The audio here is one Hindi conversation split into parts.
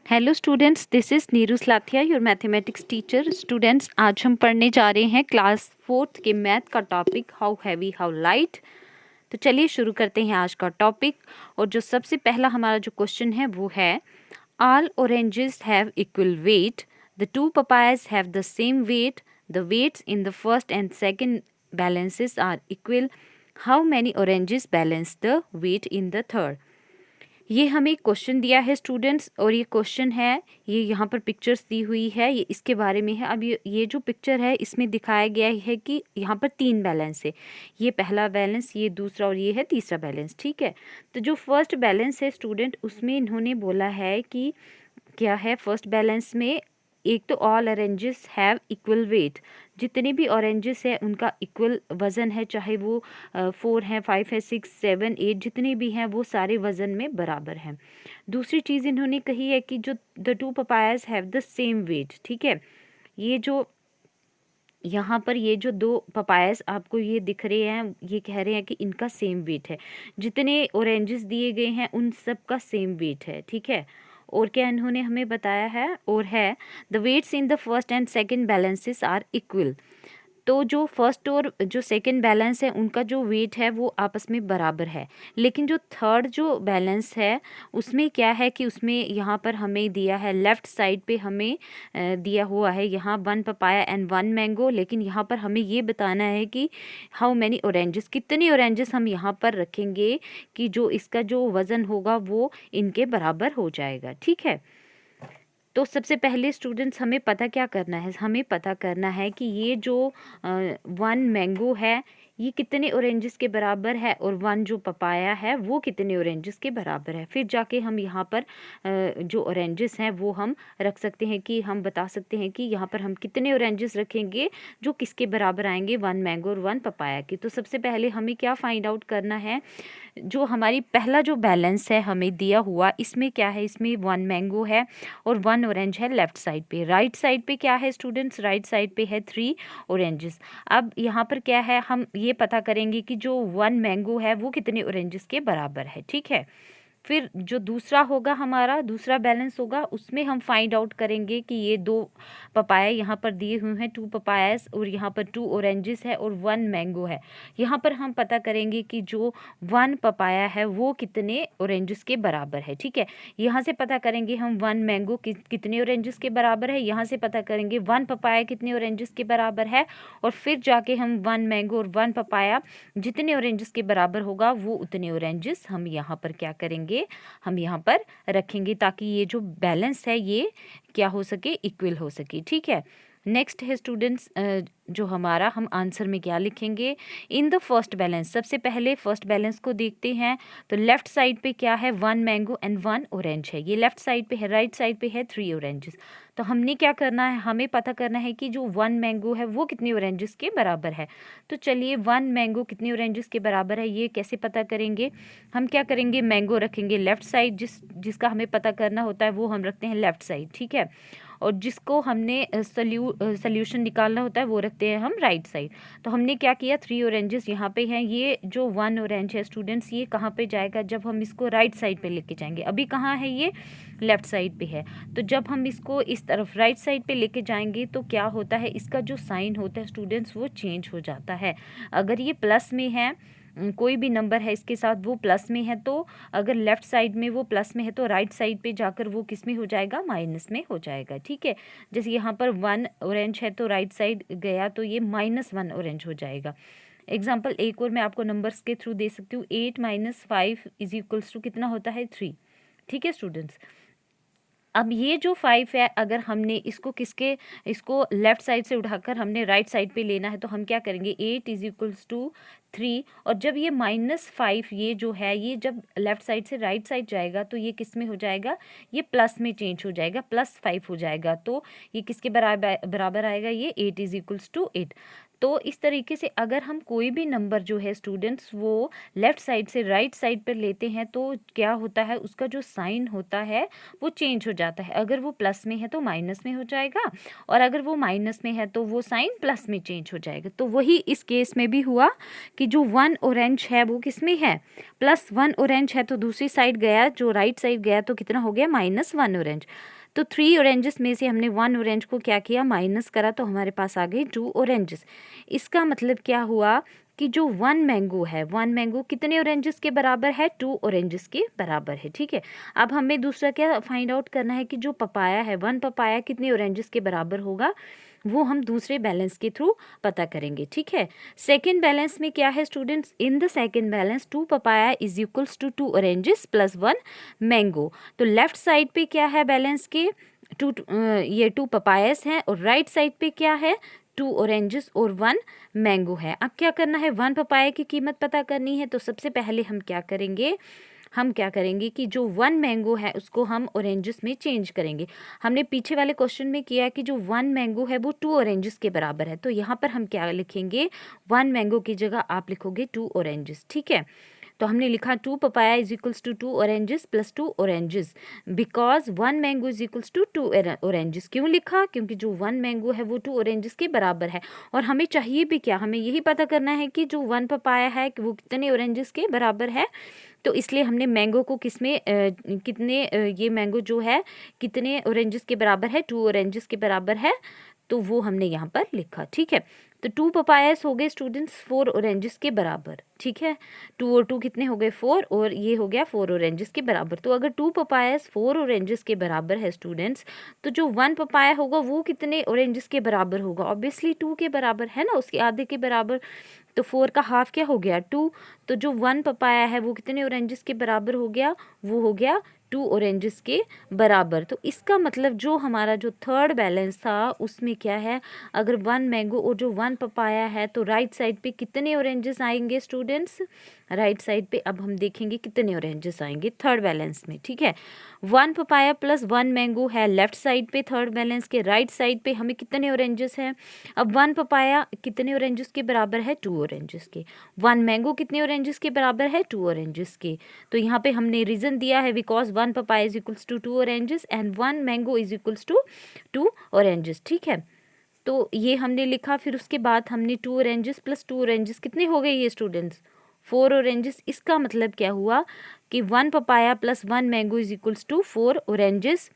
Hello students, this is Neeru Slathia, your mathematics teacher. Students, आज हम पढ़ने जा रहे हैं क्लास 4th के मैथ का topic how heavy how light. तो चलिए शुरू करते हैं आज का टॉपिक। और जो सबसे पहला हमारा जो क्वेश्चन है वो है, all oranges have equal weight, the two papayas have the same weight, the weights in the first and second balances are equal, how many oranges balance the weight in the third. ये हमें एक क्वेश्चन दिया है स्टूडेंट्स, और ये क्वेश्चन है, ये यहाँ पर पिक्चर्स दी हुई है, ये इसके बारे में है। अब ये जो पिक्चर है इसमें दिखाया गया है कि यहाँ पर 3 बैलेंस है। ये पहला बैलेंस, ये दूसरा और ये है तीसरा बैलेंस। ठीक है, तो जो फर्स्ट बैलेंस है स्टूडेंट, उसमें इन्होंने बोला है कि क्या है फर्स्ट बैलेंस में, एक तो all oranges have equal wait, जितने भी ऑरेंजेस है उनका इक्वल वज़न है, चाहे वो 4 हैं, 5 है, 6, 7, 8 जितने भी हैं वो सारे वज़न में बराबर हैं। दूसरी चीज़ इन्होंने कही है कि जो the two papayas have the same weight. ठीक है, ये जो यहाँ पर ये जो 2 पपायास आपको ये दिख रहे हैं, ये कह रहे हैं कि इनका सेम वेट है, जितने ऑरेंजेस दिए गए हैं उन सब का सेम वेट है। ठीक है, और क्या इन्होंने हमें बताया है, और है the weights in the first and second balances are equal. तो जो फर्स्ट और जो सेकंड बैलेंस है उनका जो वेट है वो आपस में बराबर है, लेकिन जो थर्ड जो बैलेंस है उसमें क्या है कि उसमें यहाँ पर हमें दिया है, लेफ़्ट साइड पे हमें दिया हुआ है यहाँ 1 पपाया एंड 1 मैंगो, लेकिन यहाँ पर हमें ये बताना है कि हाउ मैनी ऑरेंजेस, कितने ऑरेंजेस हम यहाँ पर रखेंगे कि जो इसका जो वज़न होगा वो इनके बराबर हो जाएगा। ठीक है, तो सबसे पहले स्टूडेंट्स हमें पता क्या करना है, हमें पता करना है कि ये जो 1 मैंगो है ये कितने ऑरेंजेस के बराबर है, और 1 जो पपाया है वो कितने ऑरेंजेस के बराबर है। फिर जाके हम यहाँ पर जो ऑरेंजेस हैं वो हम रख सकते हैं, कि हम बता सकते हैं कि यहाँ पर हम कितने ऑरेंजेस रखेंगे जो किसके बराबर आएंगे, 1 मैंगो और 1 पपाया की। तो सबसे पहले हमें क्या फाइंड आउट करना है, जो हमारी पहला जो बैलेंस है हमें दिया हुआ, इसमें क्या है, इसमें 1 मैंगो है और 1 ऑरेंज है लेफ्ट साइड पे। राइट साइड पे क्या है स्टूडेंट्स, राइट साइड पे है 3 ऑरेंजेस। अब यहाँ पर क्या है, हम ये पता करेंगे कि जो 1 मैंगो है वो कितने ऑरेंजेस के बराबर है। ठीक है, फिर जो दूसरा होगा, हमारा दूसरा बैलेंस होगा, उसमें हम फाइंड आउट करेंगे कि ये 2 पपाया यहाँ पर दिए हुए हैं, 2 पपायास, और यहाँ पर 2 ऑरेंजेस है और 1 मैंगो है। यहाँ पर हम पता करेंगे कि जो 1 पपाया है वो कितने ऑरेंजेस के बराबर है। ठीक है, यहाँ से पता करेंगे हम 1 मैंगो कितने ऑरेंजेस के बराबर है, यहाँ से पता करेंगे 1 पपाया कितने ऑरेंजेस के बराबर है, और फिर जाके हम 1 मैंगो और 1 पपाया जितने ऑरेंजेस के बराबर होगा वो उतने ऑरेंजेस हम यहाँ पर क्या करेंगे, हम यहाँ पर रखेंगे, ताकि ये जो बैलेंस है ये क्या हो सके, इक्वल हो सके। ठीक है, नेक्स्ट है स्टूडेंट्स, जो हमारा हम आंसर में क्या लिखेंगे, इन द फर्स्ट बैलेंस। सबसे पहले फर्स्ट बैलेंस को देखते हैं, तो लेफ्ट साइड पे क्या है, 1 मैंगो एंड 1 ऑरेंज है, ये लेफ्ट साइड पे है। राइट साइड पे है 3 ऑरेंजेस। तो हमने क्या करना है, हमें पता करना है कि जो 1 मैंगो है वो कितनी ऑरेंजेस के बराबर है। तो चलिए 1 मैंगो कितनी ऑरेंजेस के बराबर है ये कैसे पता करेंगे, हम क्या करेंगे, मैंगो रखेंगे लेफ्ट साइड, जिसका हमें पता करना होता है वो हम रखते हैं लेफ्ट साइड। ठीक है, और जिसको हमने सल्यूशन निकालना होता है वो रखते हैं हम राइट साइड। तो हमने क्या किया, 3 ऑरेंजेस यहाँ पे हैं, ये जो 1 ऑरेंज है स्टूडेंट्स ये कहाँ पे जाएगा, जब हम इसको राइट साइड पे लेके जाएंगे। अभी कहाँ है, ये लेफ्ट साइड पे है, तो जब हम इसको इस तरफ राइट साइड पे लेके जाएंगे तो क्या होता है, इसका जो साइन होता है स्टूडेंट्स वो चेंज हो जाता है। अगर ये प्लस में है, कोई भी नंबर है इसके साथ वो प्लस में है, तो अगर लेफ्ट साइड में वो प्लस में है तो राइट साइड पे जाकर वो किस में हो जाएगा, माइनस में हो जाएगा। ठीक है, जैसे यहाँ पर 1 ऑरेंज है तो राइट साइड गया तो ये -1 ऑरेंज हो जाएगा। एग्जाम्पल एक और मैं आपको नंबर्स के थ्रू दे सकती हूँ, 8 - 5 = कितना होता है, 3। ठीक है स्टूडेंट्स, अब ये जो 5 है, अगर हमने इसको लेफ्ट साइड से उठाकर हमने राइट साइड पे लेना है तो हम क्या करेंगे, 8 = 3, और जब ये -5 ये जो है ये जब लेफ्ट साइड से राइट साइड जाएगा तो ये किस में हो जाएगा, ये प्लस में चेंज हो जाएगा, +5 हो जाएगा। तो ये किसके बराबर आएगा, ये 8 = 8। तो इस तरीके से अगर हम कोई भी नंबर जो है स्टूडेंट्स वो लेफ्ट साइड से राइट साइड पर लेते हैं तो क्या होता है, उसका जो साइन होता है वो चेंज हो जाता है। अगर वो प्लस में है तो माइनस में हो जाएगा, और अगर वो माइनस में है तो वो साइन प्लस में चेंज हो जाएगा। तो वही इस केस में भी हुआ कि जो 1 ऑरेंज है वो किस में है, +1 ऑरेंज है, तो दूसरी साइड गया, जो राइट साइड गया तो कितना हो गया, -1 ऑरेंज। तो 3 ऑरेंजेस में से हमने 1 ऑरेंज को क्या किया, माइनस करा, तो हमारे पास आ गई 2 ऑरेंजेस। इसका मतलब क्या हुआ कि जो 1 मैंगो है, 1 मैंगो कितने ऑरेंजेस के बराबर है, 2 ऑरेंजेस के बराबर है। ठीक है, अब हमें दूसरा क्या फाइंड आउट करना है कि जो पपाया है, 1 पपाया कितने ऑरेंजेस के बराबर होगा, वो हम दूसरे बैलेंस के थ्रू पता करेंगे। ठीक है, सेकेंड बैलेंस में क्या है students, in the second balance 2 papaya is equals to 2 oranges plus 1 mango. तो लेफ्ट साइड पे क्या है बैलेंस के, ये 2 पपायस हैं, और राइट साइड पे क्या है, 2 ऑरेंजेस और 1 मैंगो है। अब क्या करना है, 1 पपाया की कीमत पता करनी है। तो सबसे पहले हम क्या करेंगे कि जो 1 मैंगो है उसको हम ऑरेंजेस में चेंज करेंगे। हमने पीछे वाले क्वेश्चन में किया कि जो 1 मैंगो है वो 2 ऑरेंजेस के बराबर है, तो यहाँ पर हम क्या लिखेंगे, 1 मैंगो की जगह आप लिखोगे 2 ऑरेंजेस। ठीक है, तो हमने लिखा 2 papaya is equals to 2 oranges plus 2 oranges, because 1 mango is equals to 2 oranges. क्यों लिखा, क्योंकि जो 1 मैंगो है वो 2 ऑरेंजेस के बराबर है। और हमें चाहिए भी क्या, हमें यही पता करना है कि जो 1 पपाया है वो कितने ऑरेंजेस के बराबर है। तो इसलिए हमने मैंगो को ये मैंगो जो है कितने ऑरेंजेस के बराबर है, 2 ऑरेंजेस के बराबर है, तो वो हमने यहाँ पर लिखा। ठीक है, तो 2 पपायास हो गए स्टूडेंट्स 4 ऑरेंजेस के बराबर। ठीक है, 2 और 2 कितने हो गए, 4, और ये हो गया 4 ऑरेंजेस के बराबर। तो अगर 2 पपायास 4 ऑरेंजेस के बराबर है स्टूडेंट्स, तो जो 1 पपाया होगा वो कितने ऑरेंजेस के बराबर होगा, ऑब्वियसली 2 के बराबर है ना, उसके आधे के बराबर। तो 4 का हाफ क्या हो गया, 2। तो जो 1 पपाया है वो कितने ऑरेंजेस के बराबर हो गया, वो हो गया 2 ऑरेंजेस के बराबर। तो इसका मतलब जो हमारा जो थर्ड बैलेंस था उसमें क्या है, अगर 1 मैंगो और जो 1 पपाया है, तो राइट साइड पे कितने ऑरेंजेस आएंगे स्टूडेंट्स, राइट साइड पे अब हम देखेंगे कितने ऑरेंजेस आएंगे थर्ड बैलेंस में। ठीक है, 1 पपाया प्लस 1 मैंगो है लेफ्ट साइड पे थर्ड बैलेंस के, राइट साइड पे हमें कितने ऑरेंजेस हैं, अब 1 पपाया कितने ऑरेंजेस के बराबर है, 2 ऑरेंजेस के। 1 मैंगो कितने ऑरेंजेस के बराबर है, 2 ऑरेंजेस के। तो यहाँ पे हमने रीजन दिया है, because 1 papaya is equals to 2 oranges and 1 mango is equals to 2 oranges. ठीक है, तो ये हमने लिखा, फिर उसके बाद हमने 2 ऑरेंजेस प्लस 2 ऑरेंजेस कितने हो गए ये स्टूडेंट्स, 4 ऑरेंजेस। इसका मतलब क्या हुआ कि 1 papaya plus 1 mango is equals to 4 oranges.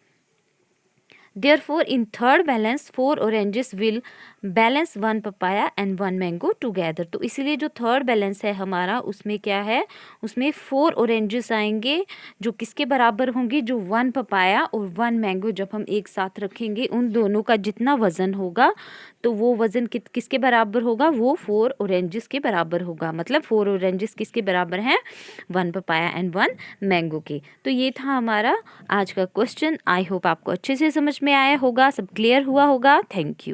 Therefore, in third balance, 4 oranges will balance 1 papaya and 1 mango together. तो इसीलिए जो थर्ड बैलेंस है हमारा उसमें क्या है, उसमें 4 oranges आएंगे जो किसके बराबर होंगे, जो 1 पपाया और 1 मैंगो जब हम एक साथ रखेंगे उन दोनों का जितना वजन होगा, तो वो वजन किसके बराबर होगा, वो 4 oranges के बराबर होगा। मतलब 4 oranges किसके बराबर हैं, 1 पपाया एंड 1 मैंगो के। तो ये था हमारा आज का क्वेश्चन। आई होप आपको अच्छे से समझ में आया होगा, सब क्लियर हुआ होगा। Thank you.